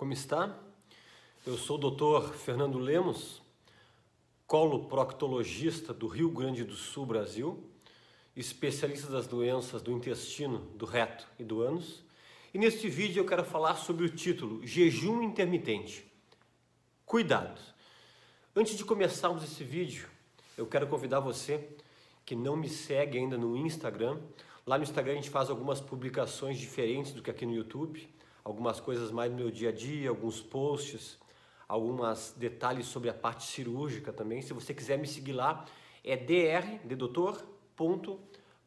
como está? Eu sou o Dr. Fernando Lemos, coloproctologista do Rio Grande do Sul, Brasil, especialista das doenças do intestino, do reto e do ânus. E neste vídeo eu quero falar sobre o título Jejum intermitente. Cuidado! Antes de começarmos esse vídeo, eu quero convidar você que não me segue ainda no Instagram. Lá no Instagram a gente faz algumas publicações diferentes do que aqui no YouTube, algumas coisas mais do meu dia a dia, alguns posts, alguns detalhes sobre a parte cirúrgica também. Se você quiser me seguir lá, é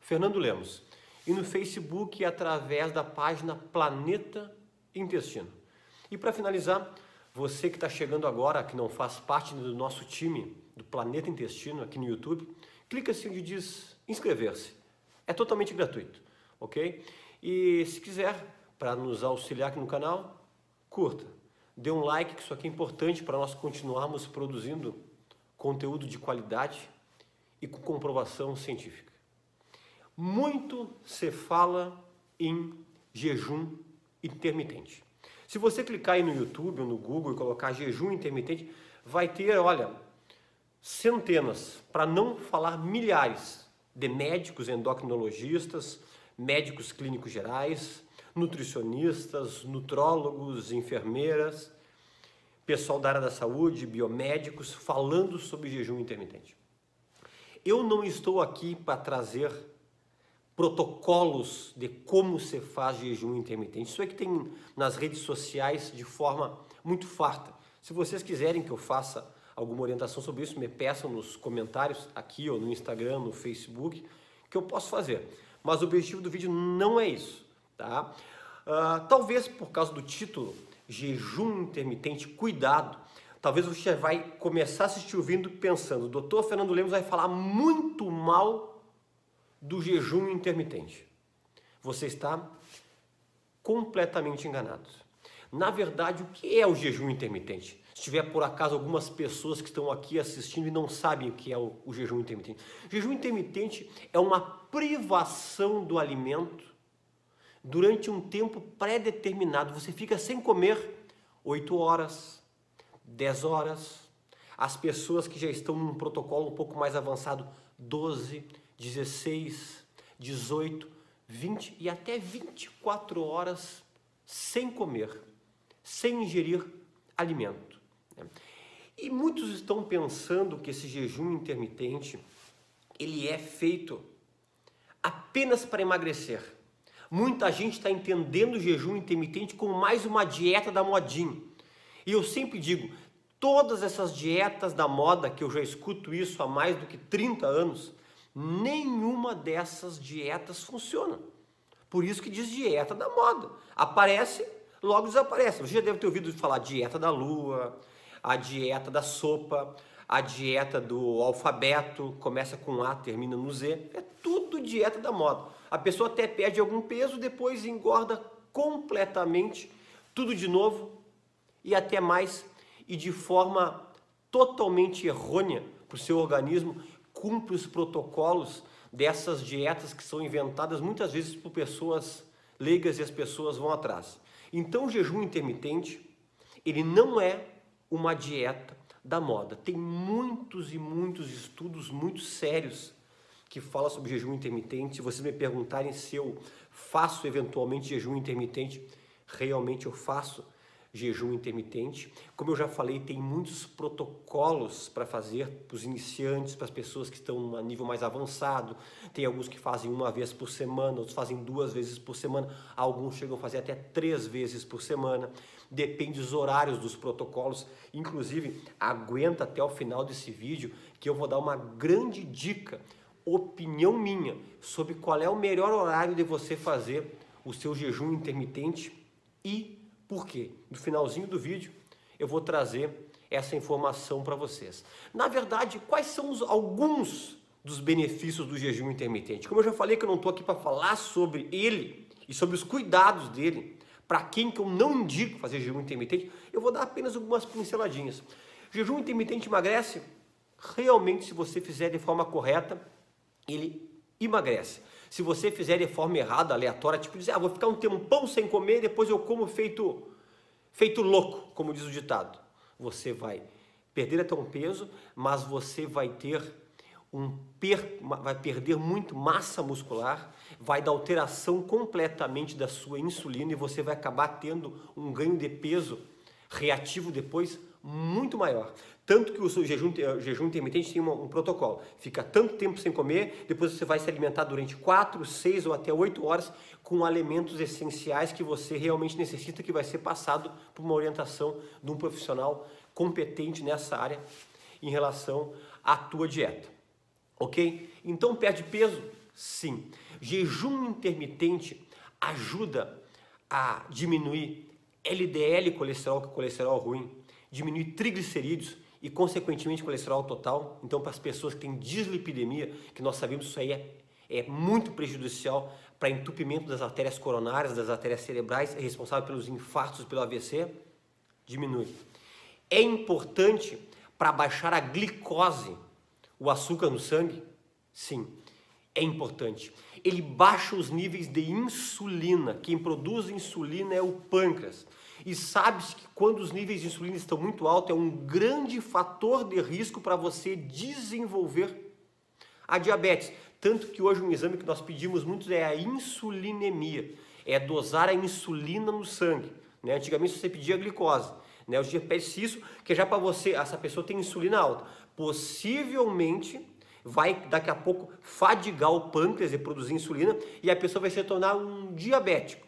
Fernando Lemos. E no Facebook, através da página Planeta Intestino. E para finalizar, você que está chegando agora, que não faz parte do nosso time do Planeta Intestino aqui no YouTube, clica assim onde diz inscrever-se. É totalmente gratuito, ok? E se quiser, para nos auxiliar aqui no canal, curta. Dê um like, que isso aqui é importante para nós continuarmos produzindo conteúdo de qualidade e com comprovação científica. Muito se fala em jejum intermitente. Se você clicar aí no YouTube ou no Google e colocar jejum intermitente, vai ter, olha, centenas, para não falar milhares, de médicos endocrinologistas, médicos clínicos gerais, nutricionistas, nutrólogos, enfermeiras, pessoal da área da saúde, biomédicos, falando sobre jejum intermitente. Eu não estou aqui para trazer protocolos de como se faz jejum intermitente. Isso é que tem nas redes sociais de forma muito farta. Se vocês quiserem que eu faça alguma orientação sobre isso, me peçam nos comentários aqui ou no Instagram, no Facebook, que eu posso fazer. Mas o objetivo do vídeo não é isso, tá? Talvez por causa do título, jejum intermitente, cuidado, talvez você vai começar a assistir o vídeo pensando, o Dr. Fernando Lemos vai falar muito mal do jejum intermitente. Você está completamente enganado. Na verdade, o que é o jejum intermitente? Se tiver por acaso algumas pessoas que estão aqui assistindo e não sabem o que é o jejum intermitente. O jejum intermitente é uma privação do alimento durante um tempo pré-determinado. Você fica sem comer 8 horas, 10 horas. As pessoas que já estão num protocolo um pouco mais avançado, 12, 16, 18, 20 e até 24 horas sem comer, sem ingerir alimento. E muitos estão pensando que esse jejum intermitente, ele é feito apenas para emagrecer. Muita gente está entendendo o jejum intermitente como mais uma dieta da modinha. E eu sempre digo, todas essas dietas da moda, que eu já escuto isso há mais do que 30 anos, nenhuma dessas dietas funciona. Por isso que diz dieta da moda. Aparece, logo desaparece. Você já deve ter ouvido falar dieta da lua, a dieta da sopa, a dieta do alfabeto, começa com A, termina no Z. É tudo dieta da moda. A pessoa até perde algum peso, depois engorda completamente, tudo de novo e até mais, e de forma totalmente errônea para o seu organismo, cumpre os protocolos dessas dietas que são inventadas muitas vezes por pessoas leigas e as pessoas vão atrás. Então o jejum intermitente, ele não é uma dieta da moda. Tem muitos e muitos estudos muito sérios que falam sobre jejum intermitente. Se vocês me perguntarem se eu faço eventualmente jejum intermitente, realmente eu faço jejum intermitente. Como eu já falei, tem muitos protocolos para fazer para os iniciantes, para as pessoas que estão a nível mais avançado. Tem alguns que fazem uma vez por semana, outros fazem 2 vezes por semana, alguns chegam a fazer até 3 vezes por semana. Depende dos horários dos protocolos. Inclusive, aguenta até o final desse vídeo que eu vou dar uma grande dica, opinião minha, sobre qual é o melhor horário de você fazer o seu jejum intermitente e por quê? No finalzinho do vídeo eu vou trazer essa informação para vocês. Na verdade, quais são alguns dos benefícios do jejum intermitente? Como eu já falei que eu não estou aqui para falar sobre ele e sobre os cuidados dele, para quem que eu não indico fazer jejum intermitente, eu vou dar apenas algumas pinceladinhas. Jejum intermitente emagrece? Realmente, se você fizer de forma correta, ele emagrece. Se você fizer de forma errada, aleatória, tipo dizer, vou ficar um tempão sem comer, depois eu como feito feito louco, como diz o ditado. Você vai perder até um peso, mas você vai perder muito massa muscular, vai dar alteração completamente da sua insulina e você vai acabar tendo um ganho de peso reativo depois muito maior. Tanto que o seu jejum intermitente tem um protocolo. Fica tanto tempo sem comer, depois você vai se alimentar durante 4, 6 ou até 8 horas com alimentos essenciais que você realmente necessita, que vai ser passado por uma orientação de um profissional competente nessa área em relação à tua dieta. Ok? Então perde peso? Sim. Jejum intermitente ajuda a diminuir LDL colesterol, que é colesterol ruim, diminuir triglicerídeos e consequentemente colesterol total. Então para as pessoas que têm dislipidemia, que nós sabemos que isso aí é muito prejudicial para entupimento das artérias coronárias, das artérias cerebrais, é responsável pelos infartos, pelo AVC, diminui. É importante para baixar a glicose, o açúcar no sangue? Sim, é importante. Ele baixa os níveis de insulina. Quem produz insulina é o pâncreas. E sabe-se que quando os níveis de insulina estão muito altos, é um grande fator de risco para você desenvolver a diabetes. Tanto que hoje um exame que nós pedimos muito é a insulinemia. É dosar a insulina no sangue. Né? Antigamente você pedia a glicose. Né? Hoje em dia pede-se isso, que é já para você, essa pessoa tem insulina alta. Possivelmente vai daqui a pouco fadigar o pâncreas de produzir insulina e a pessoa vai se tornar um diabético.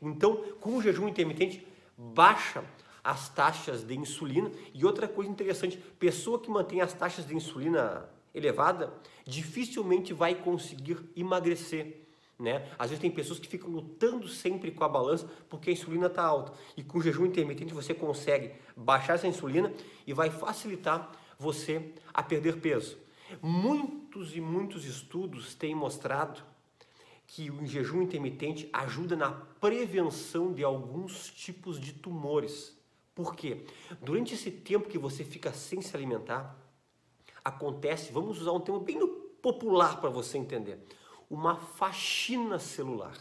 Então, com o jejum intermitente, baixa as taxas de insulina. E outra coisa interessante, pessoa que mantém as taxas de insulina elevada, dificilmente vai conseguir emagrecer. Né? Às vezes tem pessoas que ficam lutando sempre com a balança porque a insulina está alta. E com o jejum intermitente você consegue baixar essa insulina e vai facilitar você a perder peso. Muitos e muitos estudos têm mostrado que o jejum intermitente ajuda na prevenção de alguns tipos de tumores. Por quê? Durante esse tempo que você fica sem se alimentar, acontece, vamos usar um termo bem popular para você entender, uma faxina celular.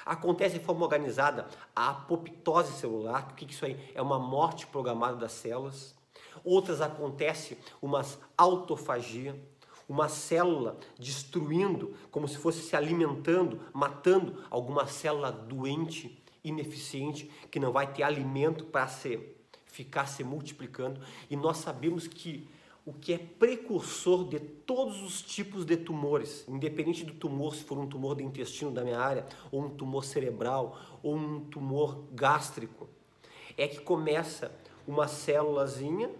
Acontece de forma organizada a apoptose celular. O que é isso aí? É uma morte programada das células. Outras acontece uma autofagia, uma célula destruindo, como se fosse se alimentando, matando alguma célula doente, ineficiente, que não vai ter alimento para ficar se multiplicando. E nós sabemos que o que é precursor de todos os tipos de tumores, independente do tumor, se for um tumor do intestino da minha área, ou um tumor cerebral, ou um tumor gástrico, é que começa uma célulazinha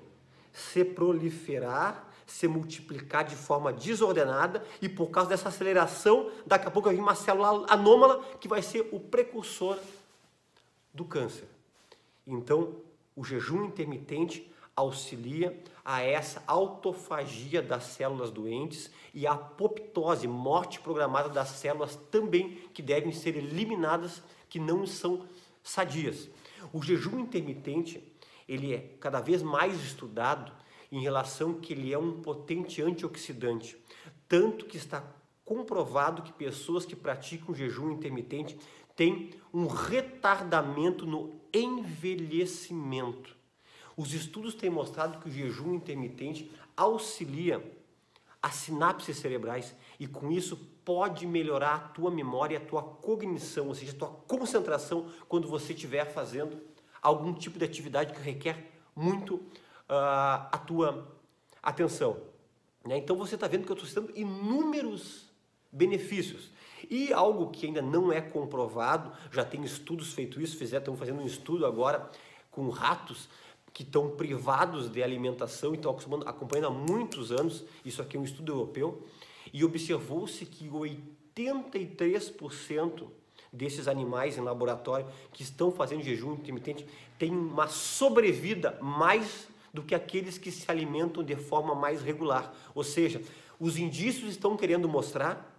se proliferar, se multiplicar de forma desordenada e por causa dessa aceleração, daqui a pouco vai vir uma célula anômala que vai ser o precursor do câncer. Então, o jejum intermitente auxilia a essa autofagia das células doentes e a apoptose, morte programada das células também, que devem ser eliminadas, que não são sadias. O jejum intermitente, ele é cada vez mais estudado em relação que ele é um potente antioxidante, tanto que está comprovado que pessoas que praticam jejum intermitente têm um retardamento no envelhecimento. Os estudos têm mostrado que o jejum intermitente auxilia as sinapses cerebrais e com isso pode melhorar a tua memória, a tua cognição, ou seja, a tua concentração quando você estiver fazendo algum tipo de atividade que requer muito a tua atenção. Né? Então você está vendo que eu estou citando inúmeros benefícios. E algo que ainda não é comprovado, já tem estudos feito isso, estão fazendo um estudo agora com ratos que estão privados de alimentação e estão acompanhando há muitos anos, isso aqui é um estudo europeu, e observou-se que 83% desses animais em laboratório que estão fazendo jejum intermitente têm uma sobrevida mais do que aqueles que se alimentam de forma mais regular. Ou seja, os indícios estão querendo mostrar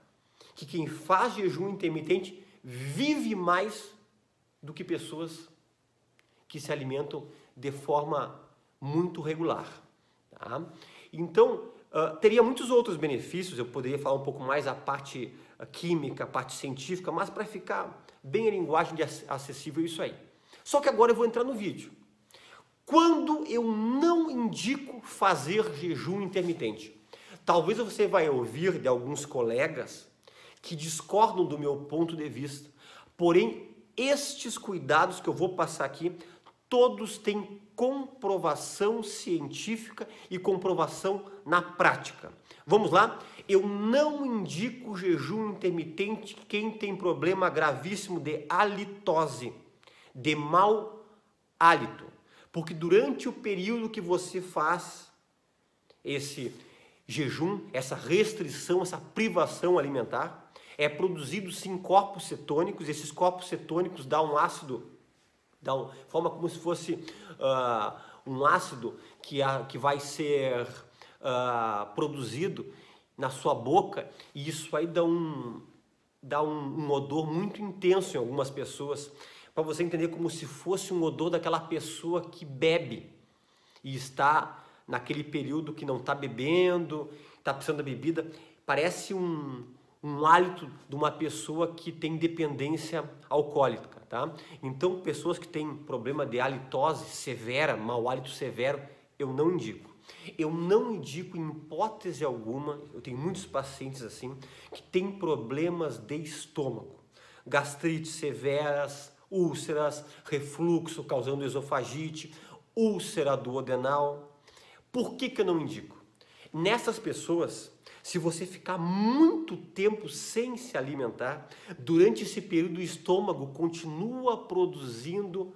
que quem faz jejum intermitente vive mais do que pessoas que se alimentam de forma muito regular. Tá? Então, teria muitos outros benefícios, eu poderia falar um pouco mais a parte química, a parte científica, mas para ficar bem a linguagem acessível, isso aí. Só que agora eu vou entrar no vídeo. Quando eu não indico fazer jejum intermitente? Talvez você vai ouvir de alguns colegas que discordam do meu ponto de vista. Porém, estes cuidados que eu vou passar aqui, todos têm comprovação científica e comprovação na prática. Vamos lá? Eu não indico jejum intermitente quem tem problema gravíssimo de halitose, de mau hálito. Porque durante o período que você faz esse jejum, essa restrição, essa privação alimentar, é produzido sim corpos cetônicos. Esses corpos cetônicos dão um ácido, forma como se fosse um ácido que vai ser produzido na sua boca, e isso aí dá um odor muito intenso em algumas pessoas, para você entender, como se fosse um odor daquela pessoa que bebe e está naquele período que não está bebendo, está precisando da bebida. Parece um hálito de uma pessoa que tem dependência alcoólica, tá? Então, pessoas que têm problema de halitose severa, mau hálito severo, eu não indico. Eu não indico em hipótese alguma. Eu tenho muitos pacientes assim, que têm problemas de estômago, gastrites severas, úlceras, refluxo causando esofagite, úlcera duodenal. Por que eu não indico? Nessas pessoas, se você ficar muito tempo sem se alimentar, durante esse período o estômago continua produzindo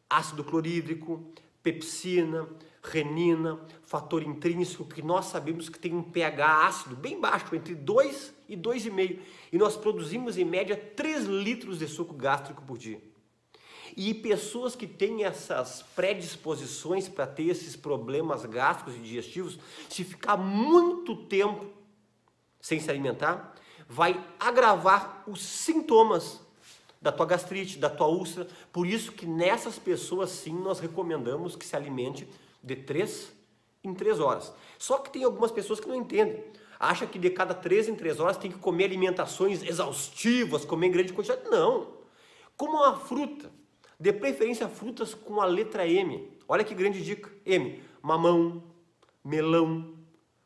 ácido clorídrico, pepsina, renina, fator intrínseco, que nós sabemos que tem um pH ácido bem baixo, entre 2 e 2,5. E nós produzimos em média 3 litros de suco gástrico por dia. E pessoas que têm essas predisposições para ter esses problemas gástricos e digestivos, se ficar muito tempo sem se alimentar, vai agravar os sintomas da tua gastrite, da tua úlcera. Por isso que nessas pessoas sim nós recomendamos que se alimente de 3 em 3 horas. Só que tem algumas pessoas que não entendem. Acha que de cada 3 em 3 horas tem que comer alimentações exaustivas, comer em grande quantidade. Não. Como uma fruta. De preferência frutas com a letra M. Olha que grande dica. M. Mamão, melão,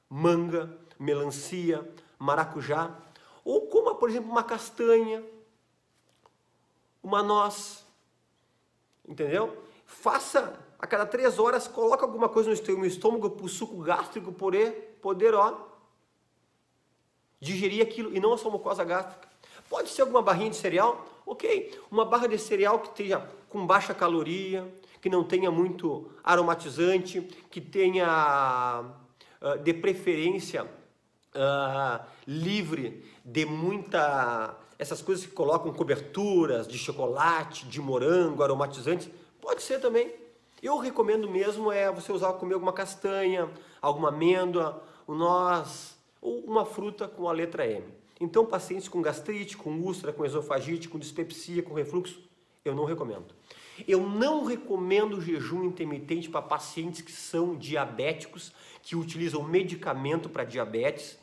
manga, melancia, maracujá. Ou coma, por exemplo, uma castanha, uma noz. Entendeu? Faça a cada 3 horas, coloca alguma coisa no estômago para o suco gástrico poder digerir aquilo, e não a sua mucosa gástrica. Pode ser alguma barrinha de cereal, ok. Uma barra de cereal que esteja com baixa caloria, que não tenha muito aromatizante, que tenha, de preferência, livre de essas coisas que colocam coberturas de chocolate, de morango, aromatizantes. Pode ser também. Eu recomendo mesmo você comer alguma castanha, alguma amêndoa, noz, ou uma fruta com a letra M. Então, pacientes com gastrite, com úlcera, com esofagite, com dispepsia, com refluxo, eu não recomendo. Eu não recomendo jejum intermitente para pacientes que são diabéticos, que utilizam medicamento para diabetes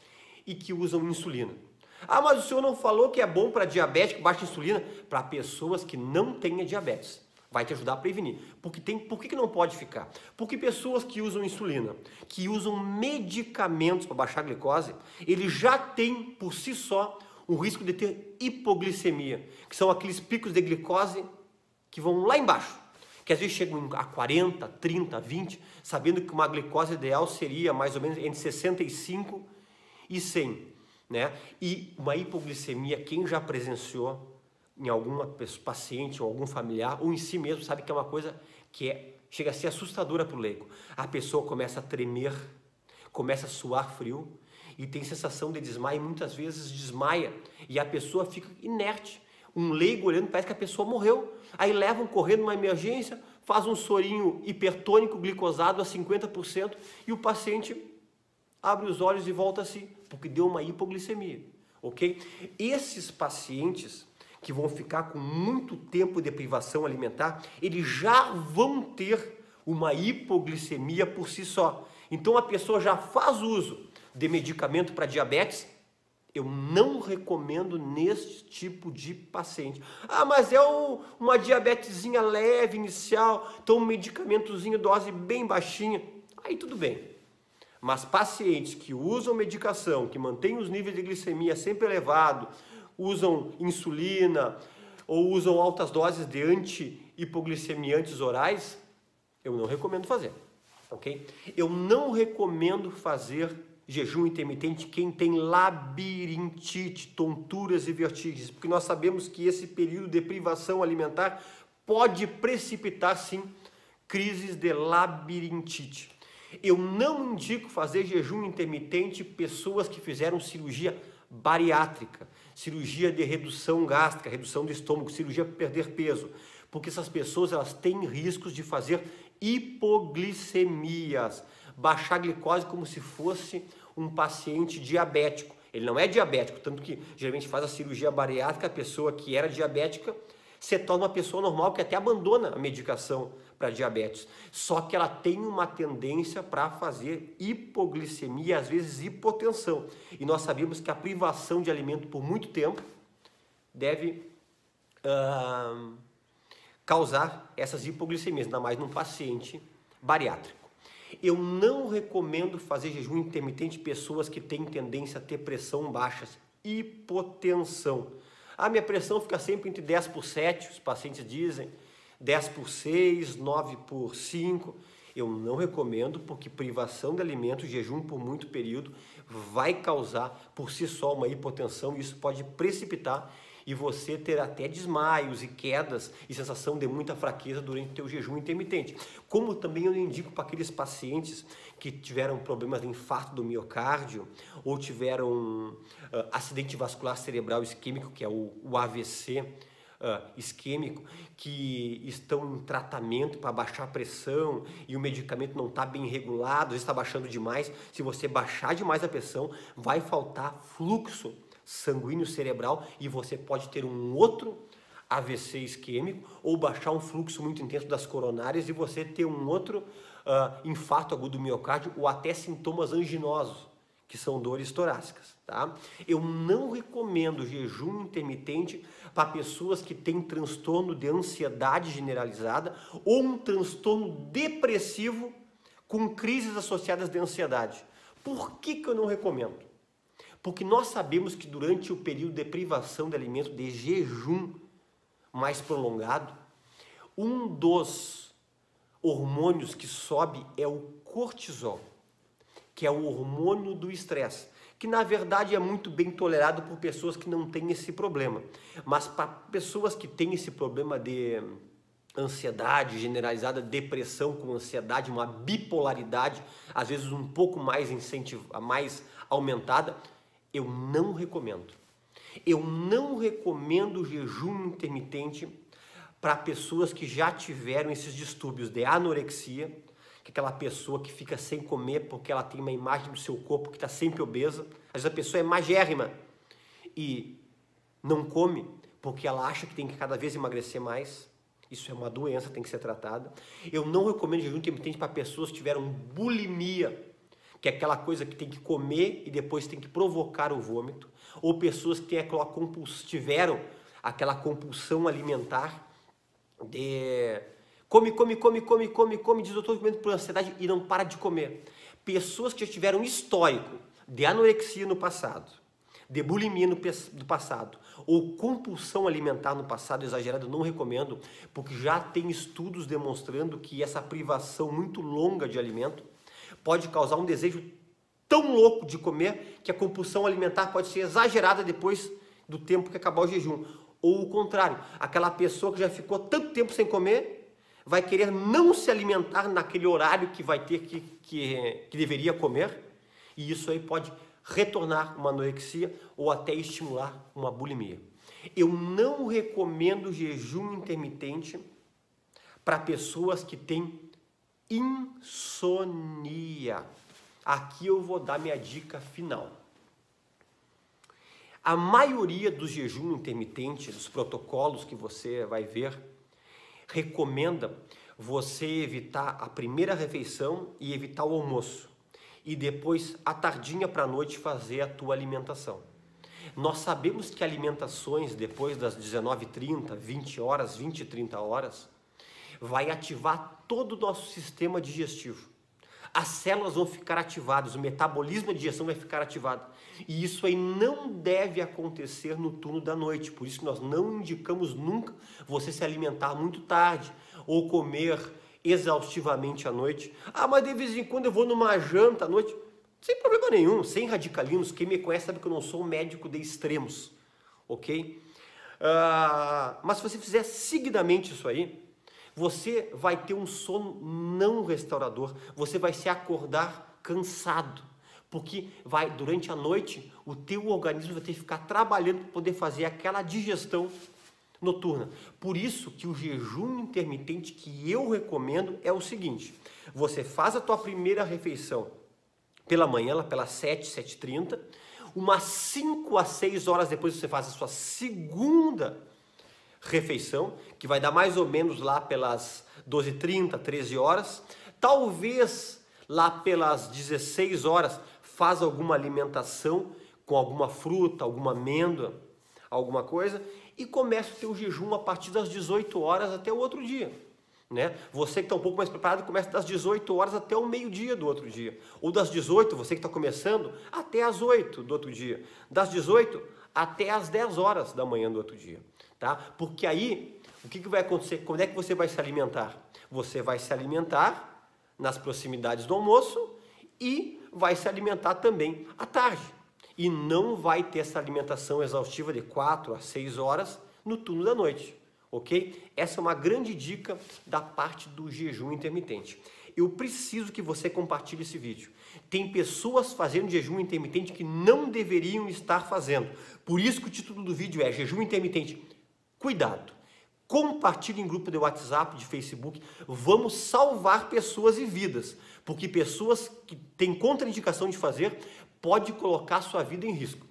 e que usam insulina. Ah, mas o senhor não falou que é bom para diabético, baixa insulina? Para pessoas que não têm diabetes. Vai te ajudar a prevenir. Por que não pode ficar? Porque pessoas que usam insulina, que usam medicamentos para baixar a glicose, eles já têm por si só o risco de ter hipoglicemia, que são aqueles picos de glicose que vão lá embaixo, que às vezes chegam a 40, 30, 20, sabendo que uma glicose ideal seria mais ou menos entre 65 e 100, né? E uma hipoglicemia, quem já presenciou em algum paciente ou algum familiar, ou em si mesmo, sabe que é uma coisa que chega a ser assustadora para o leigo. A pessoa começa a tremer, começa a suar frio e tem sensação de desmaio, e muitas vezes desmaia e a pessoa fica inerte. Um leigo olhando, parece que a pessoa morreu. Aí levam correndo numa emergência, faz um sorinho hipertônico glicosado a 50% e o paciente abre os olhos e volta a si, porque deu uma hipoglicemia, ok? Esses pacientes que vão ficar com muito tempo de privação alimentar, eles já vão ter uma hipoglicemia por si só. Então a pessoa já faz uso de medicamento para diabetes, Eu não recomendo nesse tipo de paciente. Ah, mas é uma diabetezinha leve, inicial, então um medicamentozinho, dose bem baixinha. Aí tudo bem. Mas pacientes que usam medicação, que mantêm os níveis de glicemia sempre elevados, usam insulina ou usam altas doses de anti-hipoglicemiantes orais, eu não recomendo fazer, ok? Eu não recomendo fazer jejum intermitente quem tem labirintite, tonturas e vertigens, porque nós sabemos que esse período de privação alimentar pode precipitar, sim, crises de labirintite. Eu não indico fazer jejum intermitente pessoas que fizeram cirurgia bariátrica, cirurgia de redução gástrica, redução do estômago, cirurgia para perder peso, porque essas pessoas elas têm riscos de fazer hipoglicemias, baixar a glicose como se fosse um paciente diabético. Ele não é diabético, tanto que geralmente faz a cirurgia bariátrica, a pessoa que era diabética se torna uma pessoa normal que até abandona a medicação para diabetes. Só que ela tem uma tendência para fazer hipoglicemia, às vezes hipotensão. E nós sabemos que a privação de alimento por muito tempo deve causar essas hipoglicemias, ainda mais num paciente bariátrico. Eu não recomendo fazer jejum intermitente em pessoas que têm tendência a ter pressão baixa, hipotensão. A minha pressão fica sempre entre 10 por 7, os pacientes dizem, 10 por 6, 9 por 5. Eu não recomendo porque privação de alimento, jejum por muito período, vai causar por si só uma hipotensão e isso pode precipitar e você ter até desmaios e quedas e sensação de muita fraqueza durante o teu jejum intermitente. Como também eu indico para aqueles pacientes que tiveram problemas de infarto do miocárdio ou tiveram acidente vascular cerebral isquêmico, que é o AVC isquêmico, que estão em tratamento para baixar a pressão e o medicamento não está bem regulado, às vezes está baixando demais. Se você baixar demais a pressão, vai faltar fluxo sanguíneo cerebral e você pode ter um outro AVC isquêmico ou baixar um fluxo muito intenso das coronárias e você ter um outro infarto agudo do miocárdio ou até sintomas anginosos, que são dores torácicas, tá? Eu não recomendo jejum intermitente para pessoas que têm transtorno de ansiedade generalizada ou um transtorno depressivo com crises associadas de ansiedade. Por que eu não recomendo? Porque nós sabemos que durante o período de privação de alimento, de jejum mais prolongado, um dos hormônios que sobe é o cortisol, que é o hormônio do estresse, que na verdade é muito bem tolerado por pessoas que não têm esse problema. Mas para pessoas que têm esse problema de ansiedade generalizada, depressão com ansiedade, uma bipolaridade, às vezes um pouco mais mais aumentada, eu não recomendo. Eu não recomendo jejum intermitente para pessoas que já tiveram esses distúrbios de anorexia, que é aquela pessoa que fica sem comer porque ela tem uma imagem do seu corpo que está sempre obesa. Às vezes a pessoa é magérrima e não come porque ela acha que tem que cada vez emagrecer mais. Isso é uma doença, tem que ser tratada. Eu não recomendo jejum intermitente para pessoas que tiveram bulimia, que é aquela coisa que tem que comer e depois tem que provocar o vômito, ou pessoas que tiveram aquela compulsão alimentar de come, diz doutor, comendo por ansiedade e não para de comer. Pessoas que já tiveram histórico de anorexia no passado, de bulimia no passado, ou compulsão alimentar no passado exagerado, eu não recomendo, porque já tem estudos demonstrando que essa privação muito longa de alimento pode causar um desejo tão louco de comer que a compulsão alimentar pode ser exagerada depois do tempo que acabar o jejum. Ou o contrário, aquela pessoa que já ficou tanto tempo sem comer vai querer não se alimentar naquele horário que vai ter que deveria comer, e isso aí pode retornar uma anorexia ou até estimular uma bulimia. Eu não recomendo jejum intermitente para pessoas que têm insônia. Aqui eu vou dar minha dica final. A maioria dos jejum intermitentes, dos protocolos que você vai ver, recomenda você evitar a primeira refeição e evitar o almoço. E depois, à tardinha para a noite, fazer a tua alimentação. Nós sabemos que alimentações depois das 19h30, 20 horas, 20 e 30 horas, vai ativar todo o nosso sistema digestivo. As células vão ficar ativadas, o metabolismo da digestão vai ficar ativado. E isso aí não deve acontecer no turno da noite. Por isso que nós não indicamos nunca você se alimentar muito tarde ou comer exaustivamente à noite. Ah, mas de vez em quando eu vou numa janta à noite. Sem problema nenhum, sem radicalismos. Quem me conhece sabe que eu não sou um médico de extremos, ok? Mas se você fizer seguidamente isso aí, você vai ter um sono não restaurador, você vai se acordar cansado, porque durante a noite o teu organismo vai ter que ficar trabalhando para poder fazer aquela digestão noturna. Por isso que o jejum intermitente que eu recomendo é o seguinte: você faz a tua primeira refeição pela manhã, lá pelas 7, 7h30, umas 5 a 6 horas depois você faz a sua segunda refeição, que vai dar mais ou menos lá pelas 12h30, 13 horas. Talvez lá pelas 16 horas faz alguma alimentação com alguma fruta, alguma amêndoa, alguma coisa, e começa o teu jejum a partir das 18 horas até o outro dia. Né? Você que está um pouco mais preparado, começa das 18 horas até o meio-dia do outro dia. Ou das 18, você que está começando, até as 8 do outro dia. Das 18 até as 10 horas da manhã do outro dia. Tá? Porque aí, o que vai acontecer? Quando é que você vai se alimentar? Você vai se alimentar nas proximidades do almoço e vai se alimentar também à tarde. E não vai ter essa alimentação exaustiva de 4 a 6 horas no turno da noite. Ok? Essa é uma grande dica da parte do jejum intermitente. Eu preciso que você compartilhe esse vídeo. Tem pessoas fazendo jejum intermitente que não deveriam estar fazendo. Por isso que o título do vídeo é jejum intermitente. Cuidado. Compartilhe em grupo de WhatsApp, de Facebook. Vamos salvar pessoas e vidas. Porque pessoas que têm contraindicação de fazer pode colocar sua vida em risco.